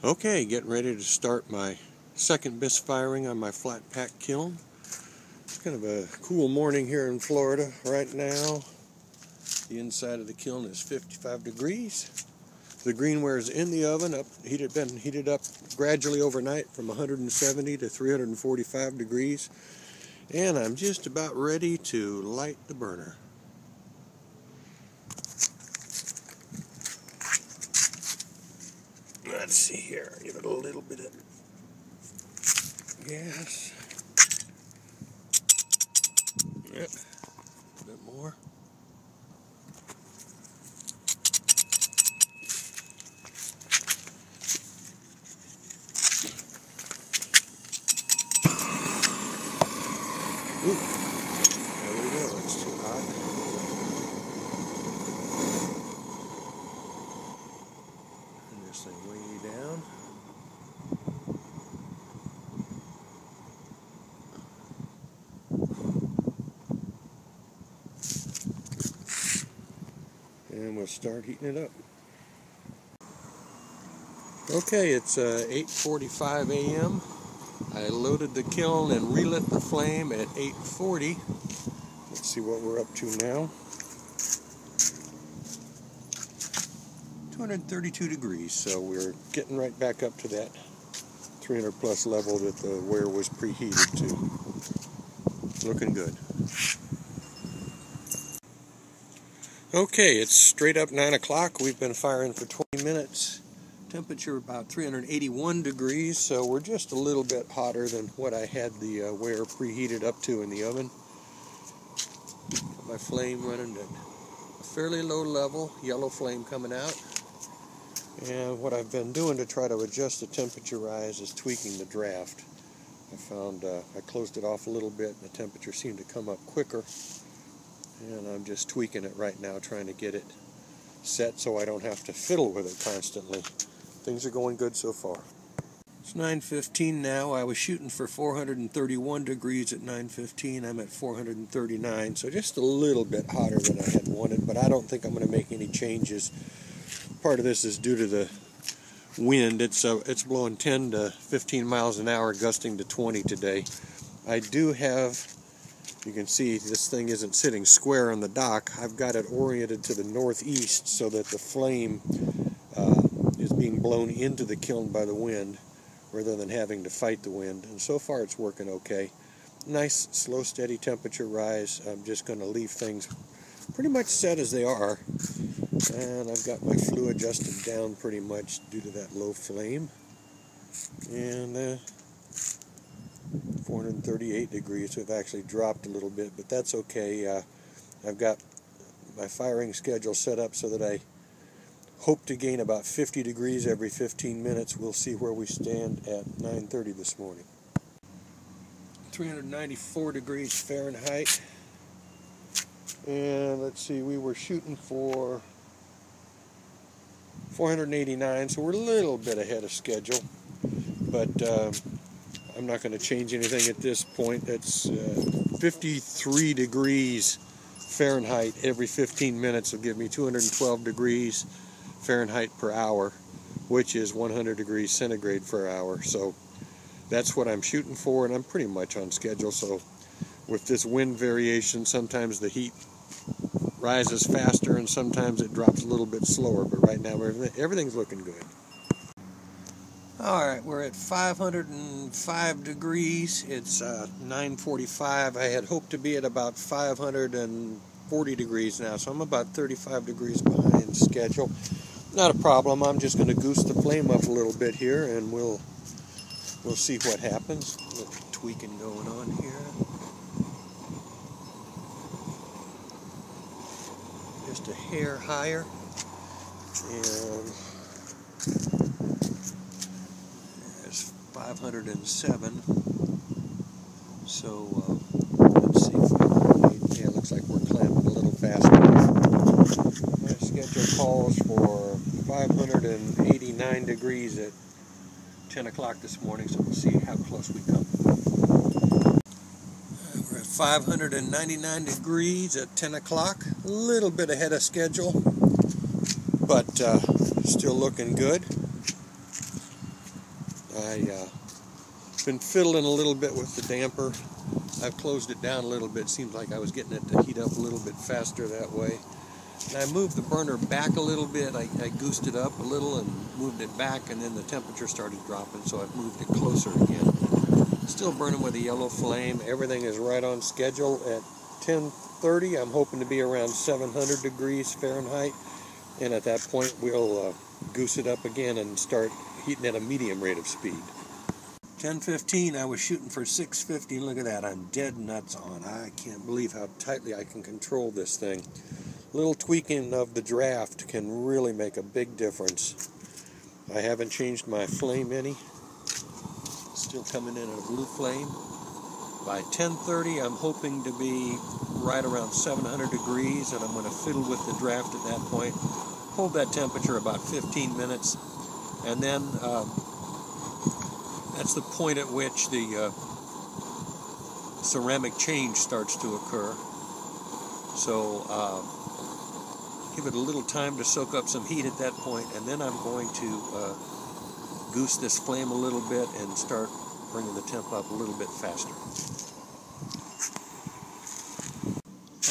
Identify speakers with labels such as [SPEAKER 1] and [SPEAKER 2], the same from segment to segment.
[SPEAKER 1] Okay, getting ready to start my second bisque firing on my flat pack kiln. It's kind of a cool morning here in Florida right now. The inside of the kiln is 55 degrees. The greenware is in the oven, been heated up gradually overnight from 170 to 345 degrees. And I'm just about ready to light the burner. Let's see here, give it a little bit of gas. Yep, a bit more. Ooh, there we go, that's too hot. And this thing way down. And we'll start heating it up. Okay, it's 8:45 a.m. I loaded the kiln and relit the flame at 8:40. Let's see what we're up to now. 232 degrees, so we're getting right back up to that 300 plus level that the ware was preheated to. Looking good. Okay, it's straight up 9 o'clock. We've been firing for 20 minutes. Temperature about 381 degrees, so we're just a little bit hotter than what I had the ware preheated up to in the oven. Got my flame running at a fairly low level, yellow flame coming out. And what I've been doing to try to adjust the temperature rise is tweaking the draft. I found I closed it off a little bit and the temperature seemed to come up quicker. And I'm just tweaking it right now, trying to get it set so I don't have to fiddle with it constantly. Things are going good so far. It's 9:15 now. I was shooting for 431 degrees at 9:15. I'm at 439, so just a little bit hotter than I had wanted, but I don't think I'm going to make any changes. Part of this is due to the wind. It's blowing 10 to 15 miles an hour, gusting to 20 today. I do have, you can see this thing isn't sitting square on the dock. I've got it oriented to the northeast so that the flame is being blown into the kiln by the wind rather than having to fight the wind. And so far it's working okay. Nice, slow, steady temperature rise. I'm just going to leave things pretty much set as they are. And I've got my flue adjusted down pretty much due to that low flame. And 438 degrees, so it's actually dropped a little bit, but that's okay. I've got my firing schedule set up so that I hope to gain about 50 degrees every 15 minutes. We'll see where we stand at 9:30 this morning. 394 degrees Fahrenheit. And let's see, we were shooting for 489, so we're a little bit ahead of schedule. But I'm not going to change anything at this point. That's 53 degrees Fahrenheit every 15 minutes will give me 212 degrees Fahrenheit per hour, which is 100 degrees centigrade per hour. So that's what I'm shooting for, and I'm pretty much on schedule. So with this wind variation, sometimes the heat rises faster and sometimes it drops a little bit slower, but right now everything's looking good. Alright, we're at 505 degrees. It's 9:45. I had hoped to be at about 540 degrees now, so I'm about 35 degrees behind schedule. Not a problem. I'm just going to goose the flame up a little bit here, and we'll see what happens. A little tweaking going on here. Just a hair higher, and 507. So let's see. Yeah, it looks like we're clamping a little faster. My schedule calls for 589 degrees at 10 o'clock this morning, so we'll see how close we come. We're at 599 degrees at 10 o'clock. A little bit ahead of schedule, but still looking good. I've been fiddling a little bit with the damper. I've closed it down a little bit. Seems like I was getting it to heat up a little bit faster that way. And I moved the burner back a little bit. I goosed it up a little and moved it back, and then the temperature started dropping, so I've moved it closer again. Still burning with a yellow flame. Everything is right on schedule. At 10:30, I'm hoping to be around 700 degrees Fahrenheit, and at that point we'll goose it up again and start heating at a medium rate of speed. 10:15, I was shooting for 650. Look at that, I'm dead nuts on. I can't believe how tightly I can control this thing. Little tweaking of the draft can really make a big difference. I haven't changed my flame any. Still coming in at a blue flame. By 10:30, I'm hoping to be right around 700 degrees, and I'm going to fiddle with the draft at that point. Hold that temperature about 15 minutes, and then that's the point at which the ceramic change starts to occur. So give it a little time to soak up some heat at that point, and then I'm going to goose this flame a little bit and start bringing the temp up a little bit faster.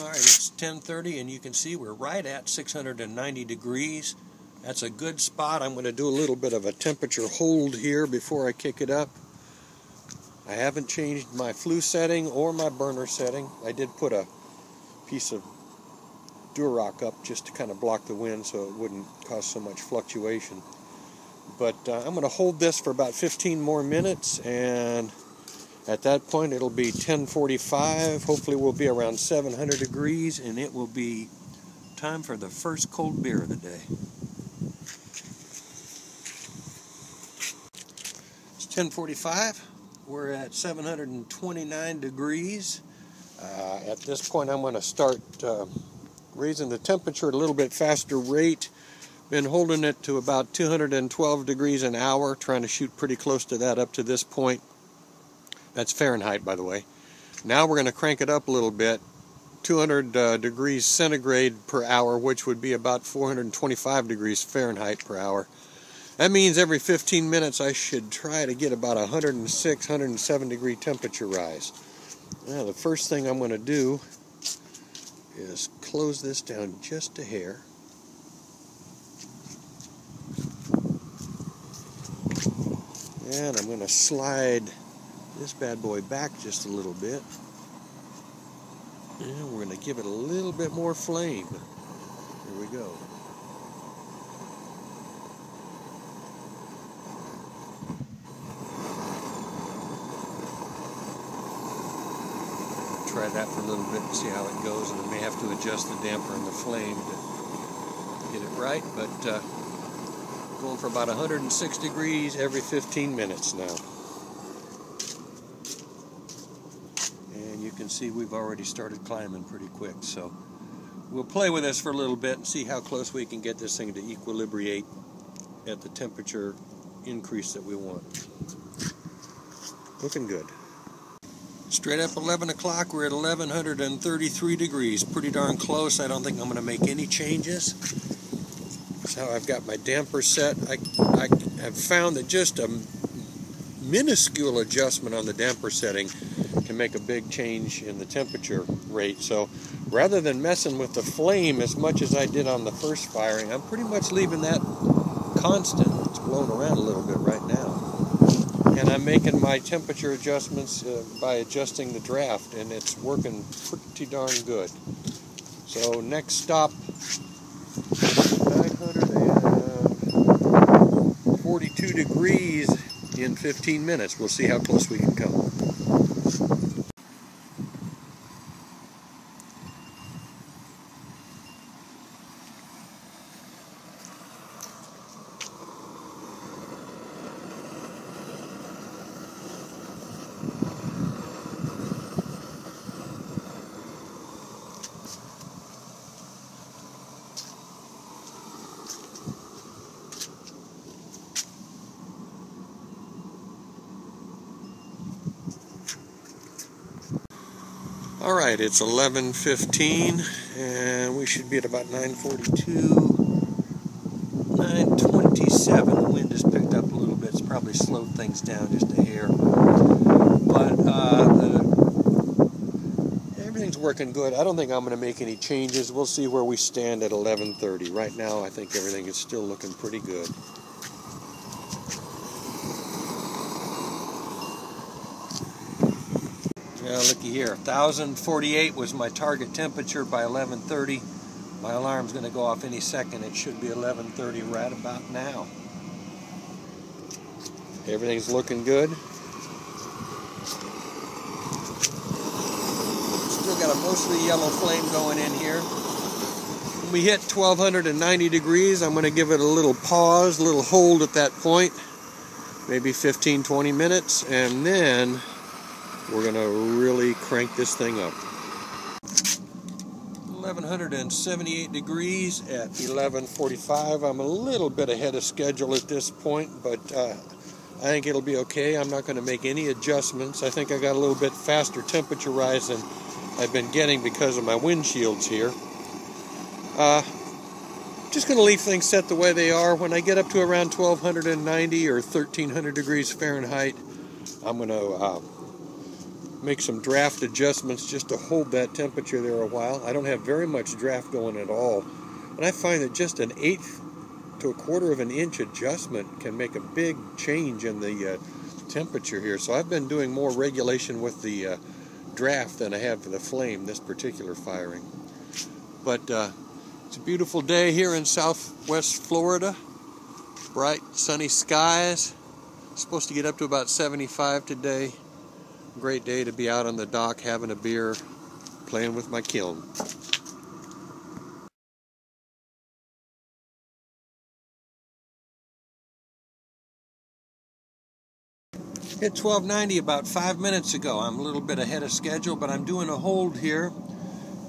[SPEAKER 1] Alright, it's 10:30, and you can see we're right at 690 degrees. That's a good spot. I'm going to do a little bit of a temperature hold here before I kick it up. I haven't changed my flue setting or my burner setting. I did put a piece of Durock up just to kind of block the wind so it wouldn't cause so much fluctuation. But I'm going to hold this for about 15 more minutes, and at that point it'll be 10:45. Hopefully we'll be around 700 degrees, and it will be time for the first cold beer of the day. It's 10:45. We're at 729 degrees. At this point I'm going to start raising the temperature at a little bit faster rate. Been holding it to about 212 degrees an hour, trying to shoot pretty close to that up to this point. That's Fahrenheit, by the way. Now we're going to crank it up a little bit, 200 degrees centigrade per hour, which would be about 425 degrees Fahrenheit per hour. That means every 15 minutes I should try to get about 106, 107 degree temperature rise. Now the first thing I'm going to do is close this down just a hair. And I'm going to slide this bad boy back just a little bit. And we're going to give it a little bit more flame. Here we go. Try that for a little bit and see how it goes, and I may have to adjust the damper and the flame to get it right, but going for about 106 degrees every 15 minutes now. And you can see we've already started climbing pretty quick, so we'll play with this for a little bit and see how close we can get this thing to equilibrate at the temperature increase that we want. Looking good. Straight up 11 o'clock, we're at 1133 degrees. Pretty darn close. I don't think I'm going to make any changes. That's how I've got my damper set. I have found that just a minuscule adjustment on the damper setting can make a big change in the temperature rate. So rather than messing with the flame as much as I did on the first firing, I'm pretty much leaving that constant. It's blowing around a little bit right now. And I'm making my temperature adjustments by adjusting the draft, and it's working pretty darn good. So next stop, 942 degrees in 15 minutes. We'll see how close we can come. Alright, it's 11:15, and we should be at about 9:42, 9:27. The wind has picked up a little bit. It's probably probably slowed things down just a hair. But everything's working good. I don't think I'm going to make any changes. We'll see where we stand at 11:30. Right now, I think everything is still looking pretty good. Yeah, looky here. 1048 was my target temperature by 11:30. My alarm's going to go off any second. It should be 11:30 right about now. Everything's looking good. Still got a mostly yellow flame going in here. When we hit 1290 degrees, I'm going to give it a little pause, a little hold at that point. Maybe 15-20 minutes, and then we're going to really crank this thing up. 1178 degrees at 11:45. I'm a little bit ahead of schedule at this point, but I think it'll be okay. I'm not going to make any adjustments. I think I got a little bit faster temperature rise than I've been getting because of my windshields here. Just going to leave things set the way they are. When I get up to around 1290 or 1300 degrees Fahrenheit, I'm going to make some draft adjustments just to hold that temperature there a while. I don't have very much draft going at all, and I find that just an 1/8 to 1/4 of an inch adjustment can make a big change in the temperature here. So I've been doing more regulation with the draft than I have for the flame this particular firing. But it's a beautiful day here in southwest Florida. Bright sunny skies. Supposed to get up to about 75 today. Great day to be out on the dock having a beer, playing with my kiln. Hit 1290 about 5 minutes ago. I'm a little bit ahead of schedule, but I'm doing a hold here.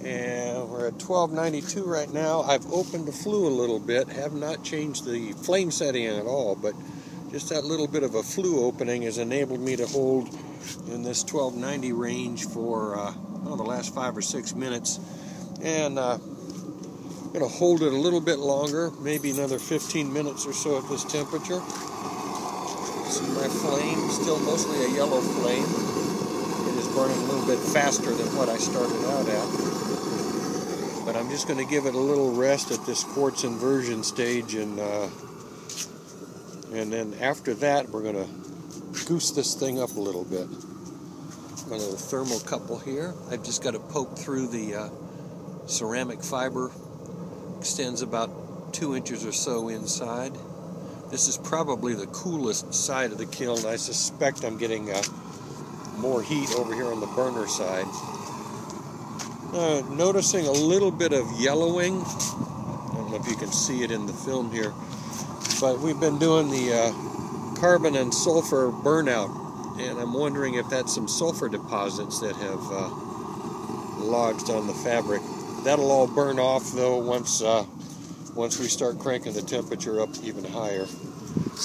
[SPEAKER 1] And we're at 1292 right now. I've opened the flue a little bit. Have not changed the flame setting at all, but just that little bit of a flue opening has enabled me to hold in this 1290 range for the last 5 or 6 minutes. And I'm going to hold it a little bit longer, maybe another 15 minutes or so at this temperature. See my flame, still mostly a yellow flame. It is burning a little bit faster than what I started out at. But I'm just going to give it a little rest at this quartz inversion stage, and then after that we're going to goose this thing up a little bit. A little thermocouple here. I've just got to poke through the ceramic fiber. Extends about 2 inches or so inside. This is probably the coolest side of the kiln. I suspect I'm getting more heat over here on the burner side. Noticing a little bit of yellowing. I don't know if you can see it in the film here, but we've been doing the carbon and sulfur burnout, and I'm wondering if that's some sulfur deposits that have lodged on the fabric. That'll all burn off though once we start cranking the temperature up even higher.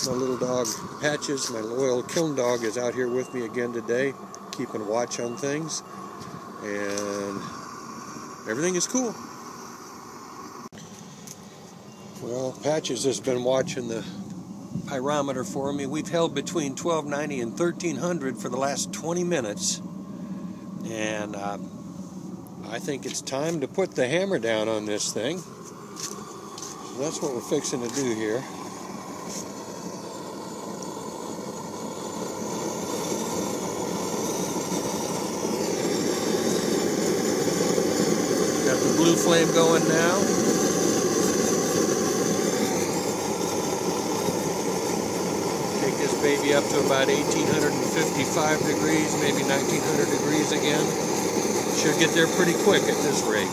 [SPEAKER 1] My little dog Patches, my loyal kiln dog, is out here with me again today, keeping watch on things, and everything is cool. Well, Patches has been watching the pyrometer for me. We've held between 1290 and 1300 for the last 20 minutes, and I think it's time to put the hammer down on this thing. So that's what we're fixing to do here. Got the blue flame going now. Take this baby up to about 1855 degrees, maybe 1900 degrees again. Should get there pretty quick at this rate.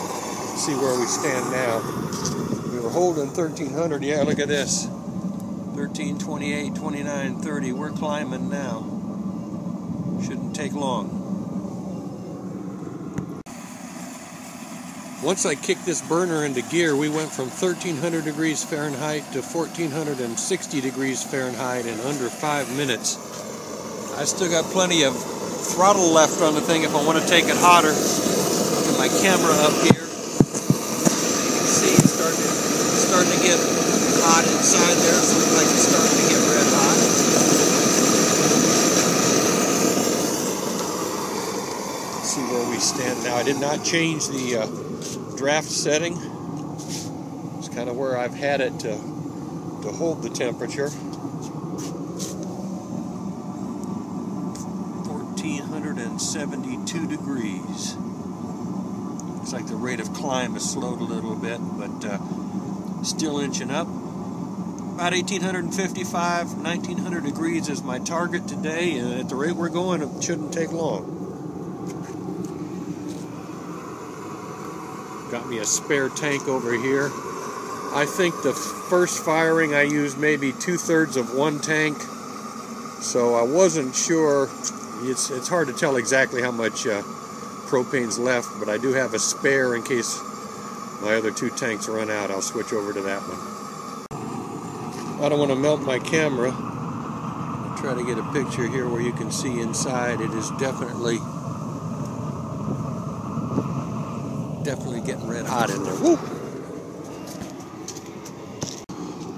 [SPEAKER 1] See where we stand now. We were holding 1300. Yeah, look at this. 13, 28, 29, 30. We're climbing now. Shouldn't take long. Once I kicked this burner into gear, we went from 1300 degrees Fahrenheit to 1460 degrees Fahrenheit in under 5 minutes. I still got plenty of throttle left on the thing if I want to take it hotter. Get my camera up here. You can see it's starting to get hot inside there, so it looks like it's starting to get red hot. Now, I did not change the draft setting. It's kind of where I've had it to hold the temperature. 1,472 degrees. Looks like the rate of climb has slowed a little bit, but still inching up. About 1,855, 1,900 degrees is my target today, and at the rate we're going, it shouldn't take long. Got me a spare tank over here. I think the first firing I used maybe 2/3 of one tank, so I wasn't sure. It's hard to tell exactly how much propane's left, but I do have a spare in case my other two tanks run out. I'll switch over to that one. I don't want to melt my camera. I'll try to get a picture here where you can see inside. It is definitely getting red hot in there. Woo!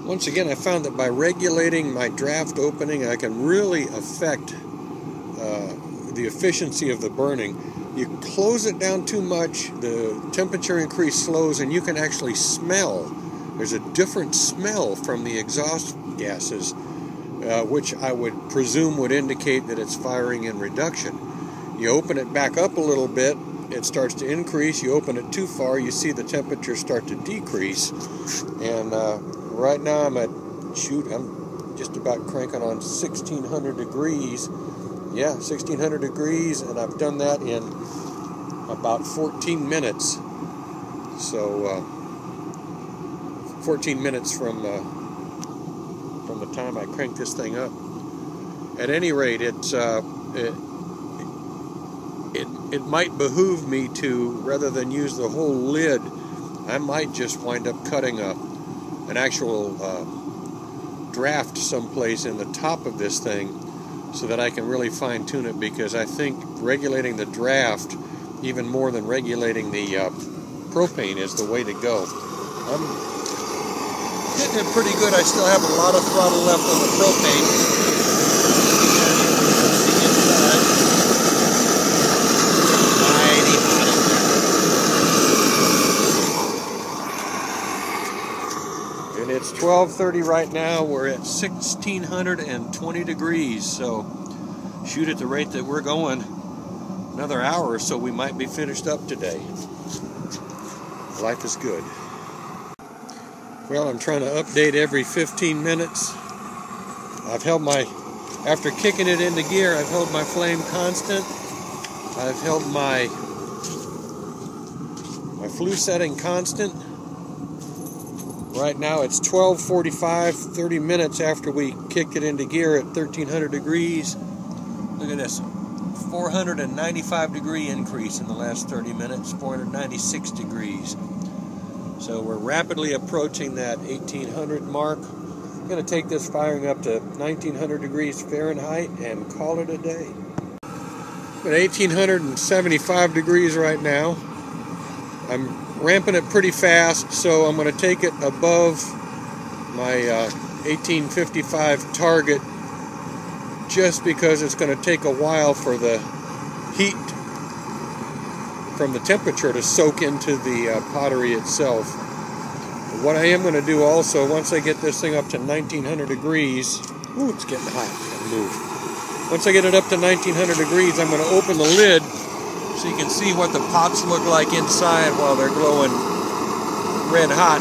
[SPEAKER 1] Once again, I found that by regulating my draft opening, I can really affect the efficiency of the burning. You close it down too much, the temperature increase slows, and you can actually smell. There's a different smell from the exhaust gases, which I would presume would indicate that it's firing in reduction. You open it back up a little bit, it starts to increase. You open it too far, you see the temperature start to decrease. And right now I'm just about cranking on 1,600 degrees. Yeah, 1,600 degrees, and I've done that in about 14 minutes. So 14 minutes from the time I crank this thing up. At any rate, it might behoove me to, rather than use the whole lid, I might just wind up cutting an actual draft someplace in the top of this thing, so that I can really fine-tune it, because I think regulating the draft even more than regulating the propane is the way to go. I'm hitting it pretty good. I still have a lot of throttle left on the propane. Mighty hot in there. And it's 12:30 right now. We're at 1,620 degrees, so shoot at the rate that we're going, another hour or so we might be finished up today. Life is good. Well, I'm trying to update every 15 minutes. After kicking it into gear, I've held my flame constant. I've held my flue setting constant. Right now it's 12:45, 30 minutes after we kicked it into gear at 1,300 degrees. Look at this, 495 degree increase in the last 30 minutes, 496 degrees. So we're rapidly approaching that 1,800 mark. I'm going to take this firing up to 1,900 degrees Fahrenheit and call it a day. At 1,875 degrees right now. I'm ramping it pretty fast, so I'm going to take it above my 1855 target, just because it's going to take a while for the heat from the temperature to soak into the pottery itself. What I am going to do also, once I get this thing up to 1,900 degrees, ooh, it's getting hot, gotta move. Once I get it up to 1,900 degrees, I'm going to open the lid so you can see what the pots look like inside while they're glowing red hot.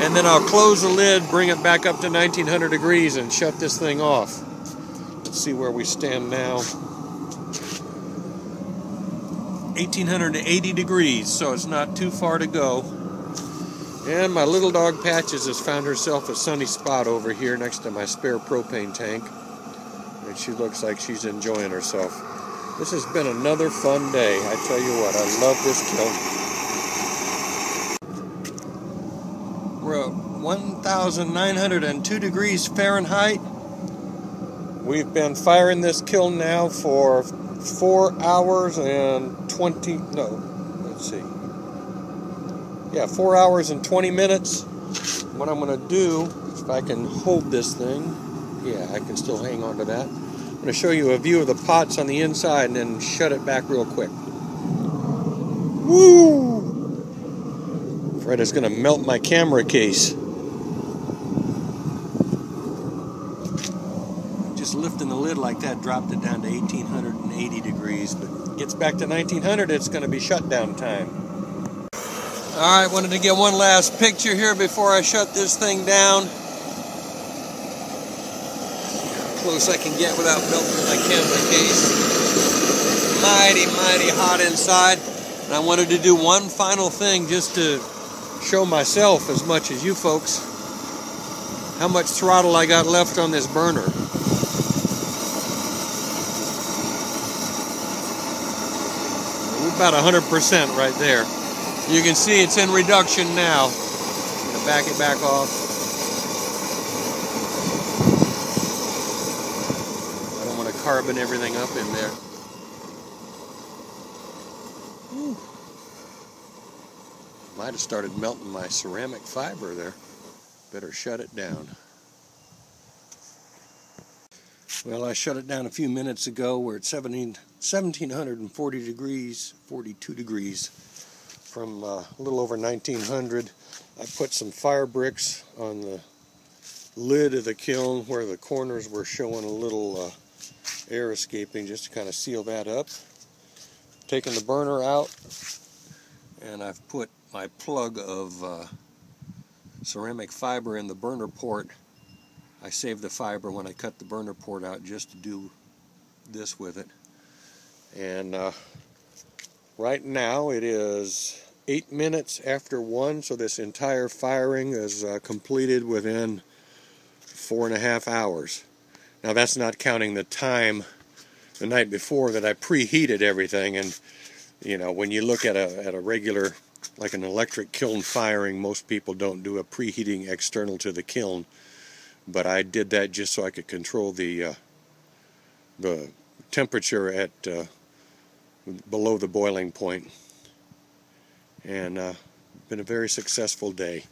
[SPEAKER 1] And then I'll close the lid, bring it back up to 1,900 degrees and shut this thing off. Let's see where we stand now. 1,880 degrees, so it's not too far to go. And my little dog Patches has found herself a sunny spot over here next to my spare propane tank. And she looks like she's enjoying herself. This has been another fun day. I tell you what, I love this kiln. We're at 1,902 degrees Fahrenheit. We've been firing this kiln now for 4 hours and 20, no, let's see. Yeah, 4 hours and 20 minutes. What I'm going to do, if I can hold this thing, yeah, I can still hang on to that. I'm going to show you a view of the pots on the inside and then shut it back real quick. Woo! Fred is going to melt my camera case. Just lifting the lid like that dropped it down to 1880 degrees, but it gets back to 1900, it's going to be shutdown time. Alright, wanted to get one last picture here before I shut this thing down. Close I can get without melting my camera case. Mighty, mighty hot inside. And I wanted to do one final thing just to show myself as much as you folks how much throttle I got left on this burner. About 100% right there. You can see it's in reduction now. I'm going to back it back off. I don't want to carbon everything up in there. Whew. Might have started melting my ceramic fiber there. Better shut it down. Well, I shut it down a few minutes ago. We're at 1740 degrees, 42 degrees from a little over 1900. I put some fire bricks on the lid of the kiln where the corners were showing a little air escaping, just to kind of seal that up. Taken the burner out, and I've put my plug of ceramic fiber in the burner port. I saved the fiber when I cut the burner port out just to do this with it. And right now it is 8 minutes after 1, so this entire firing is completed within 4.5 hours. Now that's not counting the time the night before that I preheated everything. And you know, when you look at a regular, like an electric kiln firing, most people don't do a preheating external to the kiln. But I did that just so I could control the temperature at below the boiling point. And been a very successful day.